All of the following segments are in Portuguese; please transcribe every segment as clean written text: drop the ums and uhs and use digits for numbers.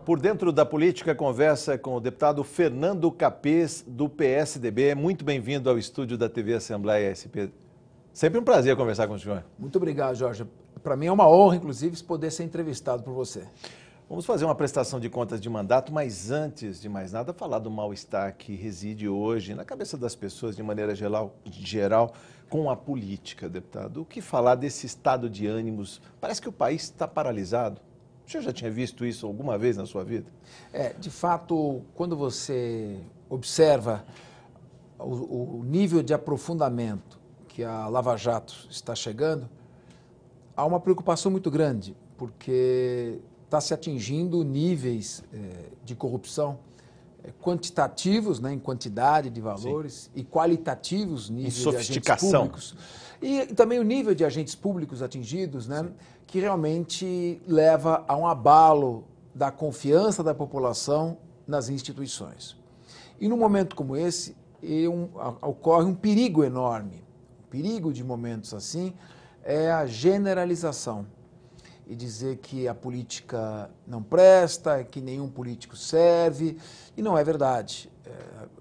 Por Dentro da Política conversa com o deputado Fernando Capês, do PSDB. Muito bem-vindo ao estúdio da TV Assembleia SP. Sempre um prazer conversar com o senhor. Muito obrigado, Jorge. Para mim é uma honra, inclusive, poder ser entrevistado por você. Vamos fazer uma prestação de contas de mandato, mas antes de mais nada, falar do mal-estar que reside hoje na cabeça das pessoas, de maneira geral, com a política, deputado. O que falar desse estado de ânimos? Parece que o país está paralisado. O senhor já tinha visto isso alguma vez na sua vida? De fato, quando você observa o nível de aprofundamento que a Lava Jato está chegando, há uma preocupação muito grande, porque está se atingindo níveis de corrupção quantitativos, né, em quantidade de valores, sim, e qualitativos, níveis de agentes públicos. E também o nível de agentes públicos atingidos, né, sim, que realmente leva a um abalo da confiança da população nas instituições. E num momento como esse, ocorre um perigo enorme. O perigo de momentos assim é a generalização e dizer que a política não presta, que nenhum político serve, e não é verdade.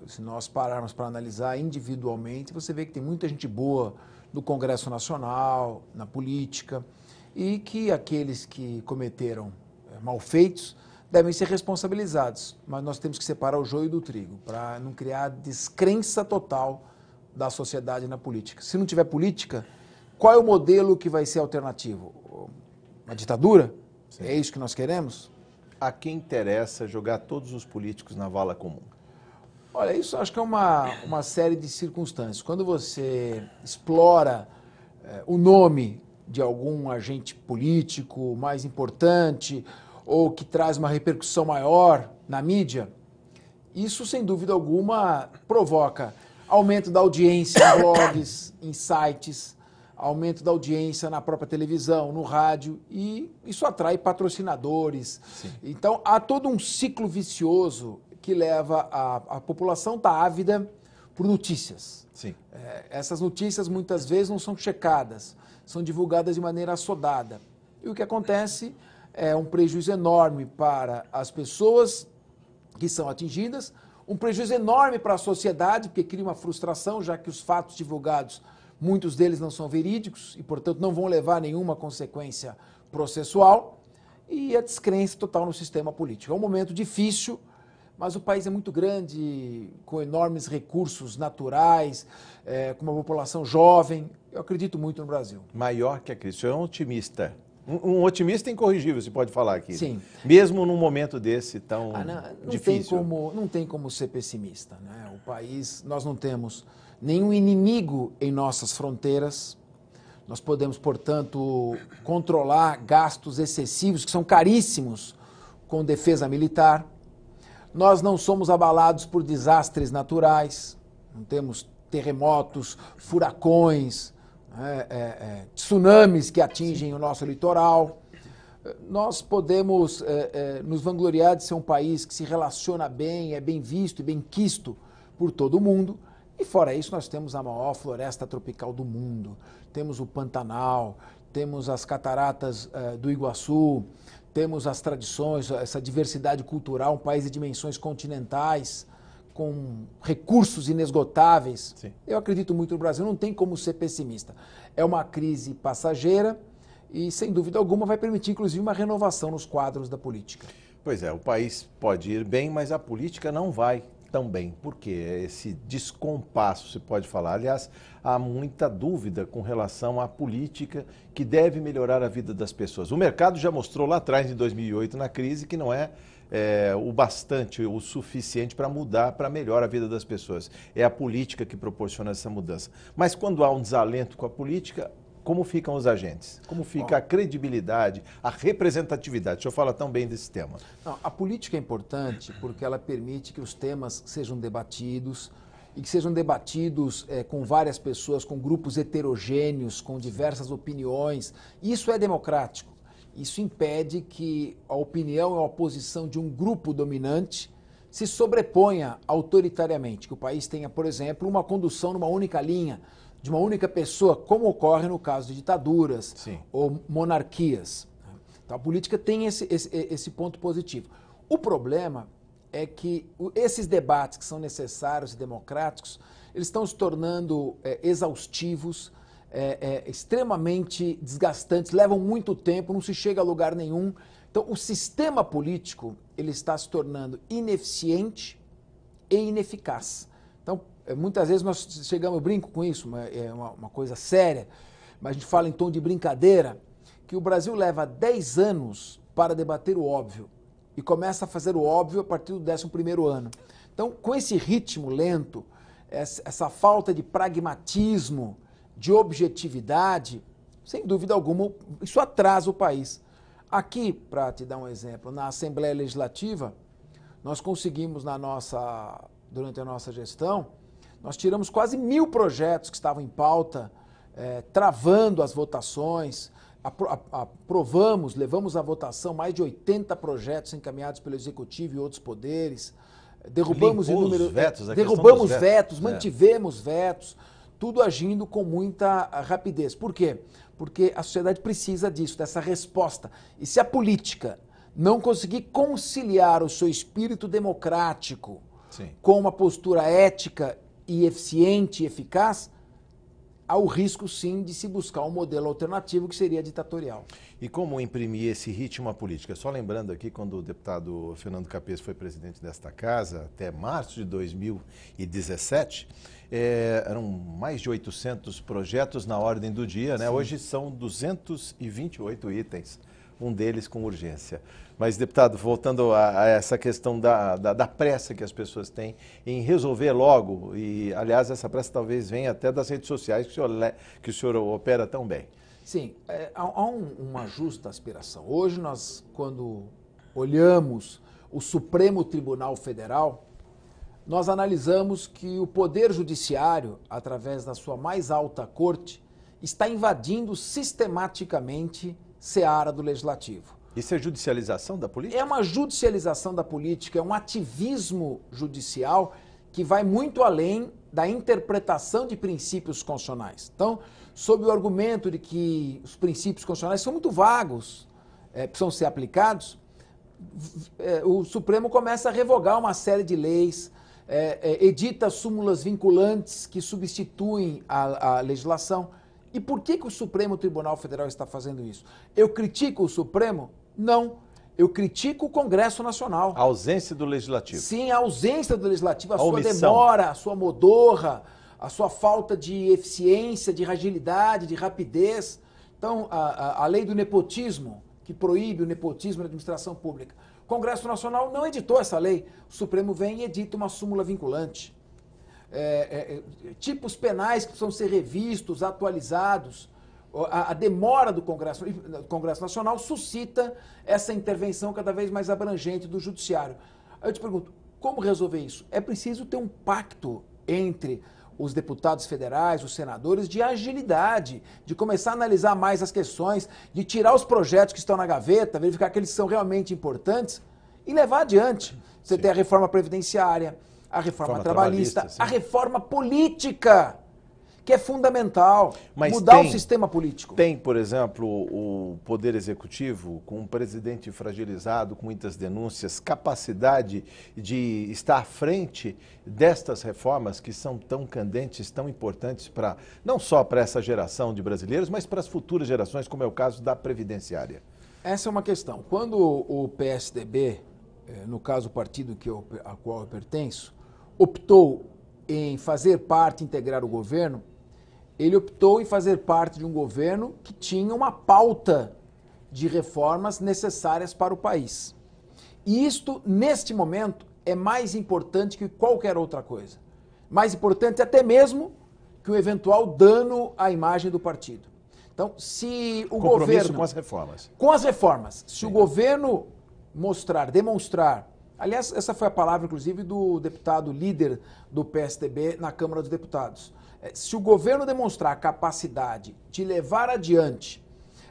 Se nós pararmos para analisar individualmente, você vê que tem muita gente boa no Congresso Nacional, na política, e que aqueles que cometeram malfeitos devem ser responsabilizados. Mas nós temos que separar o joio do trigo, para não criar descrença total da sociedade na política. Se não tiver política, qual é o modelo que vai ser alternativo? Uma ditadura? Sim. É isso que nós queremos? A quem interessa jogar todos os políticos na vala comum? Olha, isso acho que é uma série de circunstâncias. Quando você explora o nome de algum agente político mais importante ou que traz uma repercussão maior na mídia, isso, sem dúvida alguma, provoca aumento da audiência em blogs, em sites, aumento da audiência na própria televisão, no rádio, e isso atrai patrocinadores. Sim. Então, há todo um ciclo vicioso que leva a população a estar ávida por notícias. Sim. Essas notícias, muitas vezes, não são checadas, são divulgadas de maneira assodada. E o que acontece é um prejuízo enorme para as pessoas que são atingidas, um prejuízo enorme para a sociedade, porque cria uma frustração, já que os fatos divulgados, muitos deles não são verídicos e, portanto, não vão levar a nenhuma consequência processual, e a descrença total no sistema político. É um momento difícil, mas o país é muito grande, com enormes recursos naturais, com uma população jovem. Eu acredito muito no Brasil. Maior que a crise. O senhor é um otimista. Um otimista incorrigível, se pode falar aqui. Sim. Mesmo num momento desse tão difícil. Não tem como ser pessimista, né? O país, nós não temos nenhum inimigo em nossas fronteiras. Nós podemos, portanto, controlar gastos excessivos, que são caríssimos, com defesa militar. Nós não somos abalados por desastres naturais, não temos terremotos, furacões, tsunamis que atingem o nosso litoral. Nós podemos nos vangloriar de ser um país que se relaciona bem, é bem visto e bem quisto por todo mundo. E fora isso, nós temos a maior floresta tropical do mundo, temos o Pantanal, temos as cataratas do Iguaçu, temos as tradições, essa diversidade cultural, um país de dimensões continentais, com recursos inesgotáveis. Sim. Eu acredito muito no Brasil, não tem como ser pessimista. É uma crise passageira e, sem dúvida alguma, vai permitir, inclusive, uma renovação nos quadros da política. Pois é, o país pode ir bem, mas a política não vai tão bem. Por quê? Esse descompasso, se pode falar. Aliás, há muita dúvida com relação à política que deve melhorar a vida das pessoas. O mercado já mostrou lá atrás, em 2008, na crise, que não é o bastante, o suficiente para mudar, para melhorar a vida das pessoas. É a política que proporciona essa mudança. Mas quando há um desalento com a política, como ficam os agentes? Como fica a credibilidade, a representatividade? O senhor fala tão bem desse tema. Não, a política é importante porque ela permite que os temas sejam debatidos e que sejam debatidos com várias pessoas, com grupos heterogêneos, com diversas opiniões. Isso é democrático. Isso impede que a opinião e a oposição de um grupo dominante se sobreponha autoritariamente, que o país tenha, por exemplo, uma condução numa única linha, de uma única pessoa, como ocorre no caso de ditaduras, sim, ou monarquias. Então, a política tem esse ponto positivo. O problema é que esses debates que são necessários e democráticos, eles estão se tornando exaustivos, extremamente desgastantes, levam muito tempo, não se chega a lugar nenhum. Então, o sistema político ele está se tornando ineficiente e ineficaz. Então, muitas vezes nós chegamos, eu brinco com isso, é uma coisa séria, mas a gente fala em tom de brincadeira, que o Brasil leva 10 anos para debater o óbvio e começa a fazer o óbvio a partir do 11º ano. Então, com esse ritmo lento, essa falta de pragmatismo, de objetividade, sem dúvida alguma, isso atrasa o país. Aqui, para te dar um exemplo, na Assembleia Legislativa, nós conseguimos durante a nossa gestão, nós tiramos quase 1000 projetos que estavam em pauta, travando as votações, aprovamos, levamos à votação mais de 80 projetos encaminhados pelo Executivo e outros poderes, derrubamos vetos, mantivemos vetos, tudo agindo com muita rapidez. Por quê? Porque a sociedade precisa disso, dessa resposta. E se a política não conseguir conciliar o seu espírito democrático com uma postura ética e eficiente e eficaz, há o risco, sim, de se buscar um modelo alternativo que seria ditatorial. E como imprimir esse ritmo à política? Só lembrando aqui, quando o deputado Fernando Capês foi presidente desta casa, até março de 2017, eram mais de 800 projetos na ordem do dia, né? Hoje são 228 itens, um deles com urgência. Mas, deputado, voltando a essa questão da pressa que as pessoas têm em resolver logo, e, aliás, essa pressa talvez venha até das redes sociais que o senhor opera tão bem. Sim, há uma justa aspiração. Hoje nós, quando olhamos o Supremo Tribunal Federal, nós analisamos que o Poder Judiciário, através da sua mais alta corte, está invadindo sistematicamente seara do Legislativo. Isso é judicialização da política? É uma judicialização da política, é um ativismo judicial que vai muito além da interpretação de princípios constitucionais. Então, sob o argumento de que os princípios constitucionais são muito vagos, precisam ser aplicados, o Supremo começa a revogar uma série de leis, edita súmulas vinculantes que substituem a legislação. E por que o Supremo Tribunal Federal está fazendo isso? Eu critico o Supremo? Não. Eu critico o Congresso Nacional. A ausência do Legislativo. Sim, a ausência do Legislativo, a sua demora, a sua modorra, a sua falta de eficiência, de agilidade, de rapidez. Então, a lei do nepotismo, que proíbe o nepotismo na administração pública. O Congresso Nacional não editou essa lei. O Supremo vem e edita uma súmula vinculante. Tipos penais que precisam ser revistos, atualizados. A demora do Congresso Nacional suscita essa intervenção cada vez mais abrangente do Judiciário. Aí eu te pergunto, como resolver isso? É preciso ter um pacto entre os deputados federais, os senadores, de agilidade, de começar a analisar mais as questões, de tirar os projetos que estão na gaveta, verificar que eles são realmente importantes e levar adiante. Você tem a reforma previdenciária, a reforma trabalhista, a reforma política, que é fundamental, mudar o sistema político. Tem, por exemplo, o Poder Executivo, com um presidente fragilizado, com muitas denúncias, capacidade de estar à frente destas reformas que são tão candentes, tão importantes não só para essa geração de brasileiros, mas para as futuras gerações, como é o caso da Previdenciária? Essa é uma questão. Quando o PSDB, no caso o partido a qual eu pertenço, optou em fazer parte, integrar o governo, ele optou em fazer parte de um governo que tinha uma pauta de reformas necessárias para o país. E isto, neste momento, é mais importante que qualquer outra coisa. Mais importante até mesmo que o eventual dano à imagem do partido. Então, se o governo... com as reformas. Com as reformas. Se o governo demonstrar... Aliás, essa foi a palavra, inclusive, do deputado líder do PSDB na Câmara dos Deputados. Se o governo demonstrar a capacidade de levar adiante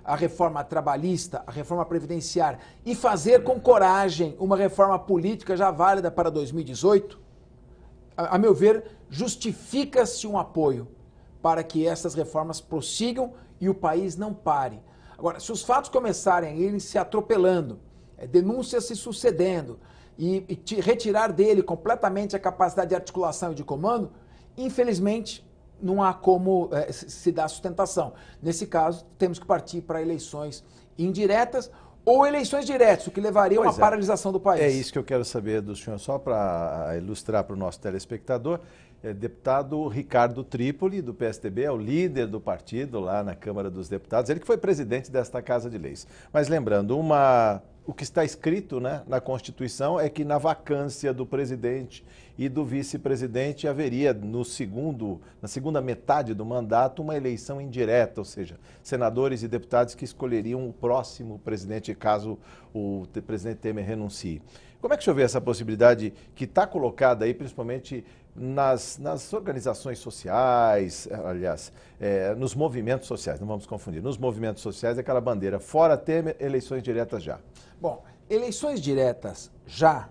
a reforma trabalhista, a reforma previdenciária e fazer com coragem uma reforma política já válida para 2018, a meu ver, justifica-se um apoio para que essas reformas prossigam e o país não pare. Agora, se os fatos começarem a irem se atropelando denúncias se sucedendo, e retirar dele completamente a capacidade de articulação e de comando, infelizmente, não há como se dar sustentação. Nesse caso, temos que partir para eleições indiretas ou eleições diretas, o que levaria a uma paralisação do país. É isso que eu quero saber do senhor, só para ilustrar para o nosso telespectador. Deputado Ricardo Trípoli, do PSDB, é o líder do partido lá na Câmara dos Deputados, ele que foi presidente desta Casa de Leis. Mas lembrando, o que está escrito, né, na Constituição é que na vacância do presidente e do vice-presidente haveria na segunda metade do mandato uma eleição indireta, ou seja, senadores e deputados que escolheriam o próximo presidente caso o presidente Temer renuncie. Como é que o senhor vê essa possibilidade que está colocada aí, principalmente nas organizações sociais, aliás, nos movimentos sociais, não vamos confundir, nos movimentos sociais, aquela bandeira, fora Temer, eleições diretas já? Bom, eleições diretas já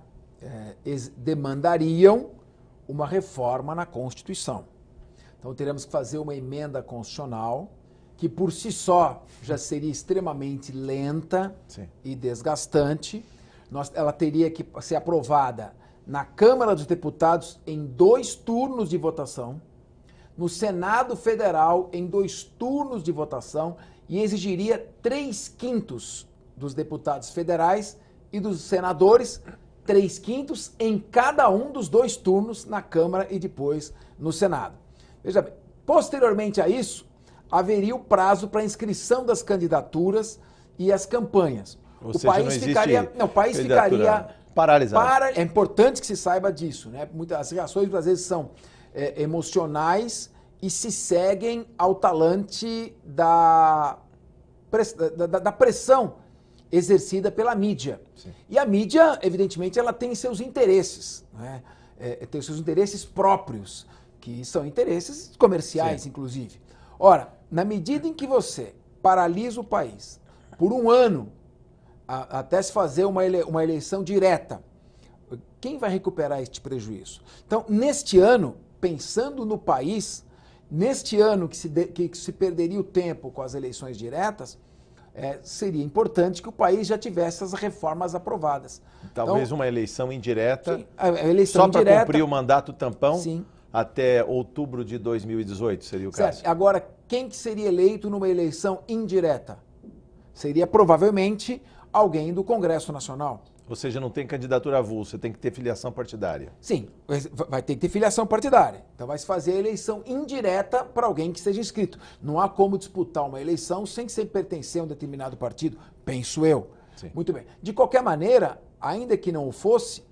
demandariam uma reforma na Constituição. Então teremos que fazer uma emenda constitucional que por si só já seria extremamente lenta e desgastante. Ela teria que ser aprovada na Câmara dos Deputados em 2 turnos de votação, no Senado Federal em 2 turnos de votação e exigiria 3/5 dos deputados federais e dos senadores, 3/5 em cada um dos 2 turnos na Câmara e depois no Senado. Veja bem, posteriormente a isso, haveria o prazo para inscrição das candidaturas e as campanhas. Ou seja, o país ficaria paralisado. É importante que se saiba disso, né? As reações às vezes são emocionais e se seguem ao talante da pressão exercida pela mídia. Sim. E a mídia, evidentemente, ela tem seus interesses, né? Tem seus interesses próprios, que são interesses comerciais, sim, inclusive. Ora, na medida em que você paralisa o país por 1 ano, até se fazer uma eleição direta, quem vai recuperar este prejuízo? Então, neste ano, pensando no país, neste ano que se perderia o tempo com as eleições diretas, seria importante que o país já tivesse as reformas aprovadas. Talvez então, uma eleição indireta, sim, a eleição só para cumprir o mandato tampão, sim, até outubro de 2018, seria o caso. Certo. Agora, quem que seria eleito numa eleição indireta? Seria provavelmente alguém do Congresso Nacional. Ou seja, não tem candidatura avulsa, tem que ter filiação partidária. Sim, vai ter que ter filiação partidária. Então vai se fazer a eleição indireta para alguém que seja inscrito. Não há como disputar uma eleição sem ser pertencer a um determinado partido, penso eu. Sim. Muito bem. De qualquer maneira, ainda que não o fosse,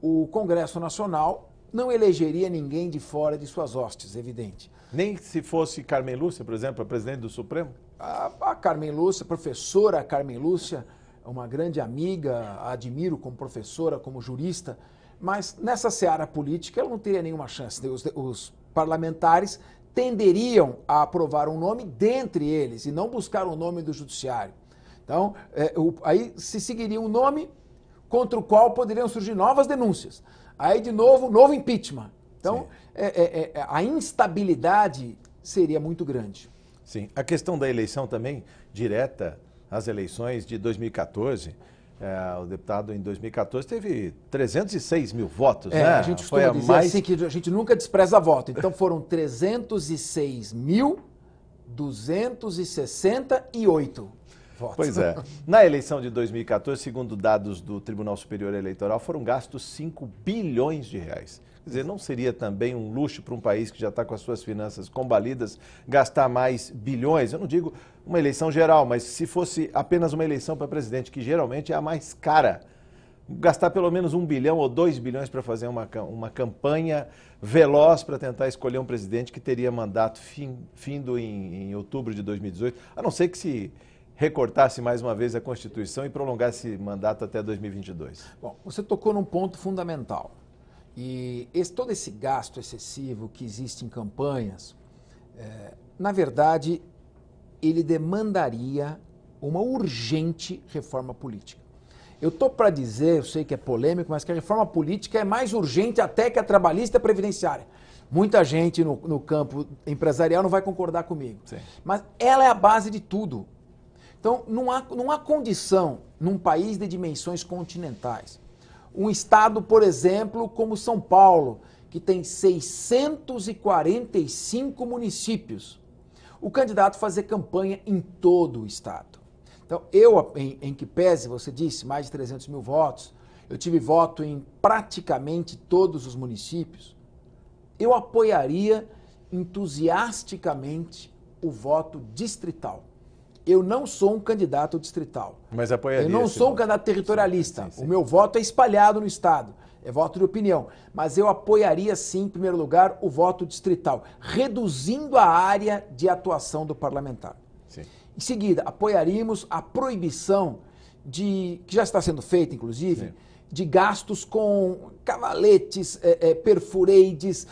o Congresso Nacional não elegeria ninguém de fora de suas hostes, evidente. Nem se fosse Carmen Lúcia, por exemplo, a presidente do Supremo? A Carmen Lúcia, professora Carmen Lúcia, uma grande amiga, a admiro como professora, como jurista, mas nessa seara política ela não teria nenhuma chance. Os parlamentares tenderiam a aprovar um nome dentre eles e não buscar um nome do judiciário. Então, aí se seguiria um nome contra o qual poderiam surgir novas denúncias. Aí, de novo, novo impeachment. Então, a instabilidade seria muito grande. Sim. A questão da eleição também, direta, as eleições de 2014, o deputado em 2014 teve 306 mil votos, né? A gente costuma dizer assim que a gente nunca despreza voto. Então foram 306.268 votos. Pois é. Na eleição de 2014, segundo dados do Tribunal Superior Eleitoral, foram gastos 5 bilhões de reais. Quer dizer, não seria também um luxo para um país que já está com as suas finanças combalidas gastar mais bilhões? Eu não digo uma eleição geral, mas se fosse apenas uma eleição para presidente, que geralmente é a mais cara, gastar pelo menos 1 bilhão ou 2 bilhões para fazer uma campanha veloz para tentar escolher um presidente que teria mandato findo em outubro de 2018, a não ser que se recortasse mais uma vez a Constituição e prolongasse mandato até 2022. Bom, você tocou num ponto fundamental. E todo esse gasto excessivo que existe em campanhas, na verdade, ele demandaria uma urgente reforma política. Eu estou para dizer, eu sei que é polêmico, mas que a reforma política é mais urgente até que a trabalhista e a previdenciária. Muita gente no campo empresarial não vai concordar comigo. Sim. Mas ela é a base de tudo. Então, não há condição, num país de dimensões continentais, um estado, por exemplo, como São Paulo, que tem 645 municípios, o candidato fazer campanha em todo o estado. Então, eu, em que pese, você disse, mais de 300 mil votos, eu tive voto em praticamente todos os municípios, eu apoiaria entusiasticamente o voto distrital. Eu não sou um candidato distrital. Mas apoiaria. Eu não sou um candidato territorialista. Sim, sim, sim. O meu voto é espalhado no estado. É voto de opinião. Mas eu apoiaria, sim, em primeiro lugar, o voto distrital, reduzindo a área de atuação do parlamentar. Sim. Em seguida, apoiaríamos a proibição que já está sendo feita, inclusive, sim, de gastos com cavaletes, perfureides,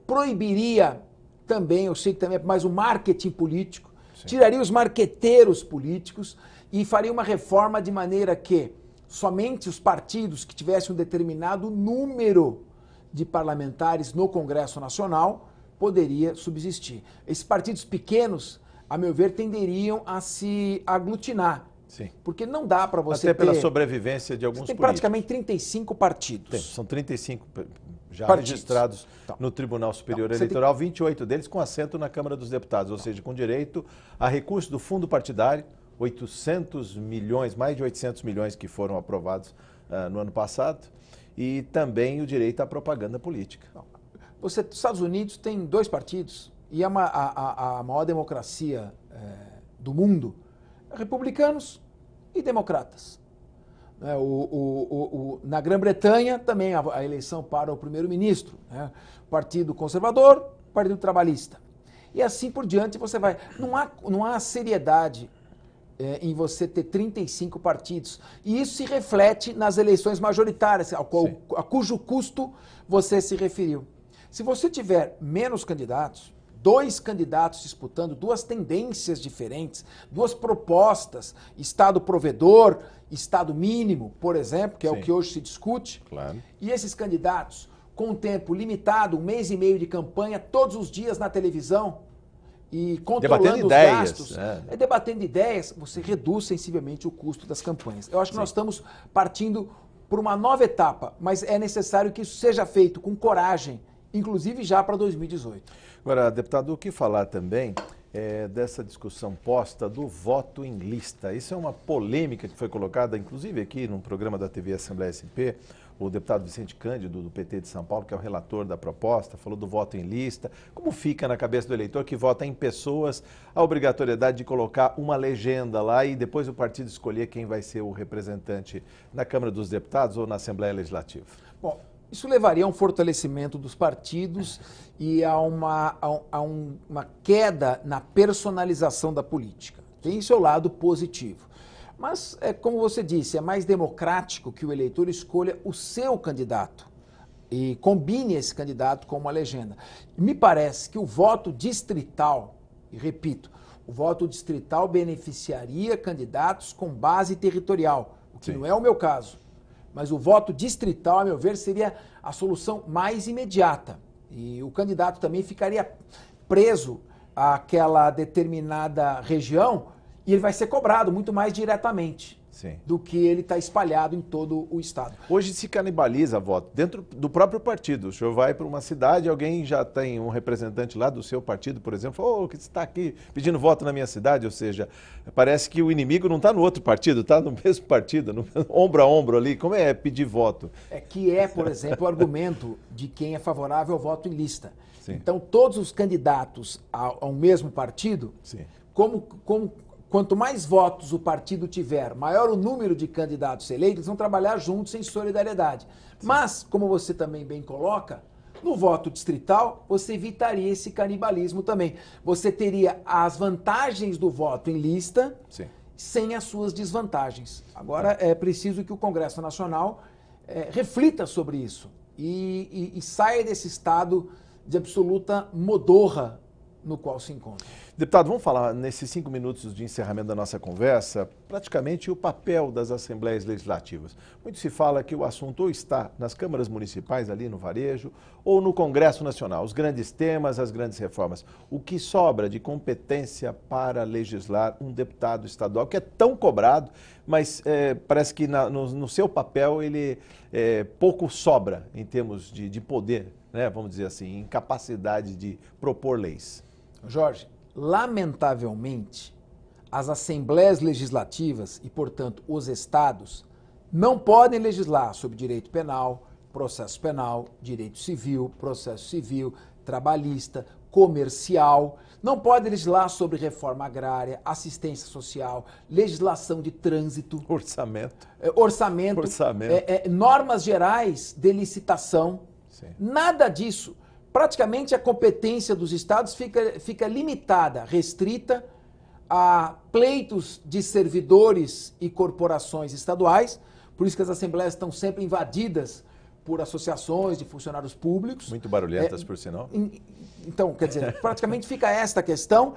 proibiria também, eu sei que também é mais o marketing político, sim, tiraria os marqueteiros políticos e faria uma reforma de maneira que somente os partidos que tivessem um determinado número de parlamentares no Congresso Nacional poderia subsistir. Esses partidos pequenos, a meu ver, tenderiam a se aglutinar. Sim. Porque não dá para você Até pela sobrevivência de alguns políticos. Tem praticamente 35 partidos. São 35 já partidos registrados no Tribunal Superior Eleitoral, 28 deles com assento na Câmara dos Deputados, ou seja, com direito a recurso do fundo partidário, 800 milhões, mais de 800 milhões que foram aprovados no ano passado, e também o direito à propaganda política. Os Estados Unidos tem 2 partidos, e é a maior democracia do mundo, republicanos e democratas. Na Grã-Bretanha, também a eleição para o primeiro-ministro, né? Partido Conservador, Partido Trabalhista. E assim por diante você vai. Não há seriedade em você ter 35 partidos. E isso se reflete nas eleições majoritárias, a cujo custo você se referiu. Se você tiver menos candidatos, 2 candidatos disputando, 2 tendências diferentes, 2 propostas, Estado provedor, Estado mínimo, por exemplo, que é o que hoje se discute, claro, e esses candidatos com um tempo limitado, 1 mês e meio de campanha, todos os dias na televisão, e controlando os gastos, debatendo ideias, você reduz sensivelmente o custo das campanhas. Eu acho que nós estamos partindo por uma nova etapa, mas é necessário que isso seja feito com coragem, inclusive já para 2018. Agora, deputado, o que falar também dessa discussão posta do voto em lista? Isso é uma polêmica que foi colocada, inclusive aqui no programa da TV Assembleia SP, o deputado Vicente Cândido, do PT de São Paulo, que é o relator da proposta, falou do voto em lista. Como fica na cabeça do eleitor que vota em pessoas a obrigatoriedade de colocar uma legenda lá e depois o partido escolher quem vai ser o representante na Câmara dos Deputados ou na Assembleia Legislativa? Bom, isso levaria a um fortalecimento dos partidos e a uma queda na personalização da política. Tem seu lado positivo. Mas, como você disse, é mais democrático que o eleitor escolha o seu candidato e combine esse candidato com uma legenda. Me parece que o voto distrital, e repito, o voto distrital beneficiaria candidatos com base territorial, o que não é o meu caso. Mas o voto distrital, a meu ver, seria a solução mais imediata. E o candidato também ficaria preso àquela determinada região e ele vai ser cobrado muito mais diretamente do que ele está espalhado em todo o estado. Hoje se canibaliza voto dentro do próprio partido. O senhor vai para uma cidade, alguém já tem um representante lá do seu partido, por exemplo, falou, que está aqui pedindo voto na minha cidade, ou seja, parece que o inimigo não está no outro partido, está no mesmo partido, no ombro a ombro ali. Como é pedir voto? Por exemplo, o argumento de quem é favorável ao voto em lista. Sim. Então, todos os candidatos ao mesmo partido, quanto mais votos o partido tiver, maior o número de candidatos eleitos, eles vão trabalhar juntos em solidariedade. Mas, como você também bem coloca, no voto distrital, você evitaria esse canibalismo também. Você teria as vantagens do voto em lista sem as suas desvantagens. Agora, é preciso que o Congresso Nacional reflita sobre isso e saia desse estado de absoluta modorra no qual se encontra. Deputado, vamos falar nesses 5 minutos de encerramento da nossa conversa, praticamente o papel das Assembleias Legislativas. Muito se fala que o assunto ou está nas câmaras municipais, ali no varejo, ou no Congresso Nacional, os grandes temas, as grandes reformas. O que sobra de competência para legislar um deputado estadual, que é tão cobrado, mas parece que no seu papel ele pouco sobra em termos de poder, né, vamos dizer assim, em capacidade de propor leis. Jorge, lamentavelmente, as assembleias legislativas e, portanto, os estados não podem legislar sobre direito penal, processo penal, direito civil, processo civil, trabalhista, comercial, não podem legislar sobre reforma agrária, assistência social, legislação de trânsito, Orçamento, normas gerais de licitação, sim. Nada disso. Praticamente a competência dos estados fica limitada, restrita a pleitos de servidores e corporações estaduais, por isso que as assembleias estão sempre invadidas por associações de funcionários públicos. Muito barulhentas, por sinal. Então, quer dizer, praticamente fica esta questão,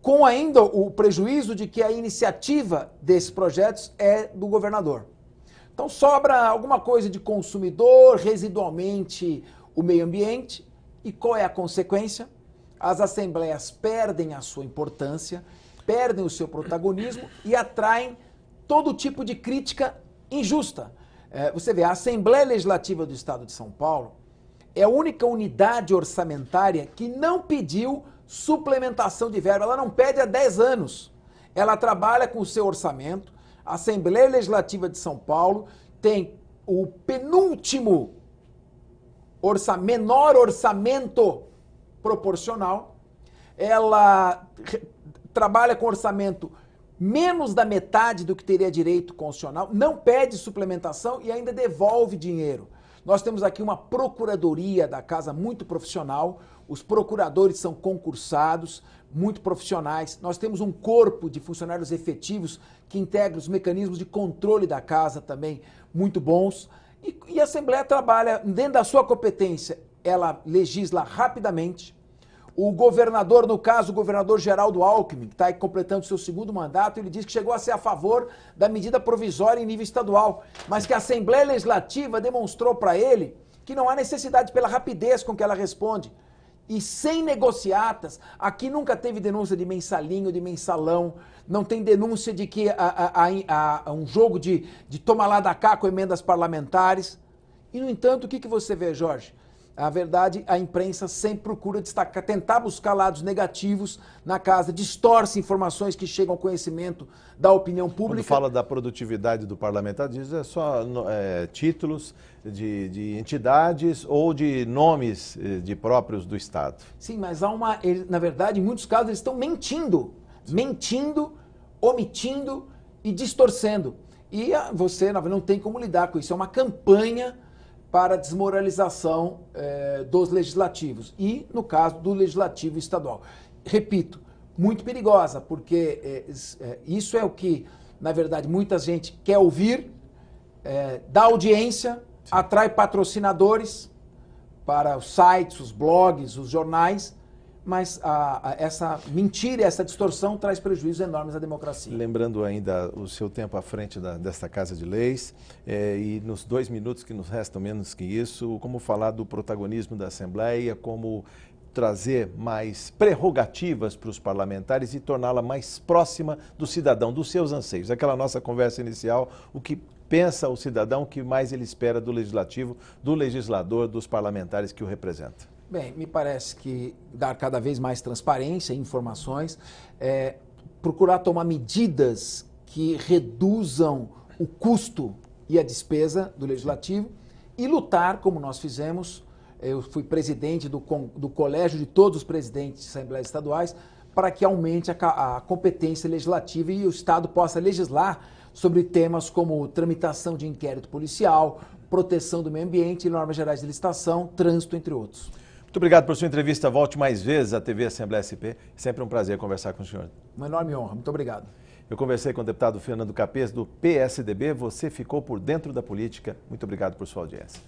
com ainda o prejuízo de que a iniciativa desses projetos é do governador. Então sobra alguma coisa de consumidor, residualmente o meio ambiente. E qual é a consequência? As assembleias perdem a sua importância, perdem o seu protagonismo e atraem todo tipo de crítica injusta. Você vê, a Assembleia Legislativa do Estado de São Paulo é a única unidade orçamentária que não pediu suplementação de verba. Ela não pede há 10 anos. Ela trabalha com o seu orçamento. A Assembleia Legislativa de São Paulo tem o penúltimo menor orçamento proporcional, ela trabalha com orçamento menos da metade do que teria direito constitucional, não pede suplementação e ainda devolve dinheiro. Nós temos aqui uma procuradoria da casa muito profissional, os procuradores são concursados, muito profissionais. Nós temos um corpo de funcionários efetivos que integra os mecanismos de controle da casa também muito bons. E a Assembleia trabalha dentro da sua competência, ela legisla rapidamente. O governador, no caso, o governador Geraldo Alckmin, que está aí completando seu 2º mandato, ele diz que chegou a ser a favor da medida provisória em nível estadual, mas que a Assembleia Legislativa demonstrou para ele que não há necessidade pela rapidez com que ela responde. E sem negociatas, aqui nunca teve denúncia de mensalinho, de mensalão, não tem denúncia de que há um jogo de toma lá da cá com emendas parlamentares. E, no entanto, o que você vê, Jorge? A verdade, a imprensa sempre procura destacar, tentar buscar lados negativos na casa, distorce informações que chegam ao conhecimento da opinião pública. Quando fala da produtividade do parlamentar, diz só títulos de entidades ou de nomes de próprios do Estado. Sim, mas na verdade, em muitos casos, eles estão mentindo, omitindo e distorcendo. E você não tem como lidar com isso, é uma campanha para a desmoralização dos legislativos e, no caso, do legislativo estadual. Repito, muito perigosa, porque isso é o que, na verdade, muita gente quer ouvir, dá audiência, sim, atrai patrocinadores para os sites, os blogs, os jornais, mas essa mentira, essa distorção traz prejuízos enormes à democracia. Lembrando ainda o seu tempo à frente desta Casa de Leis, e nos 2 minutos que nos restam, menos que isso, como falar do protagonismo da Assembleia, como trazer mais prerrogativas para os parlamentares e torná-la mais próxima do cidadão, dos seus anseios. Aquela nossa conversa inicial, o que pensa o cidadão, o que mais ele espera do legislativo, do legislador, dos parlamentares que o representam. Bem, me parece que dar cada vez mais transparência e informações, procurar tomar medidas que reduzam o custo e a despesa do legislativo e lutar, como nós fizemos, eu fui presidente do colégio de todos os presidentes de assembleias estaduais, para que aumente a competência legislativa e o Estado possa legislar sobre temas como tramitação de inquérito policial, proteção do meio ambiente, normas gerais de licitação, trânsito, entre outros. Muito obrigado por sua entrevista. Volte mais vezes à TV Assembleia SP. Sempre um prazer conversar com o senhor. Uma enorme honra. Muito obrigado. Eu conversei com o deputado Fernando Capês, do PSDB. Você ficou por dentro da política. Muito obrigado por sua audiência.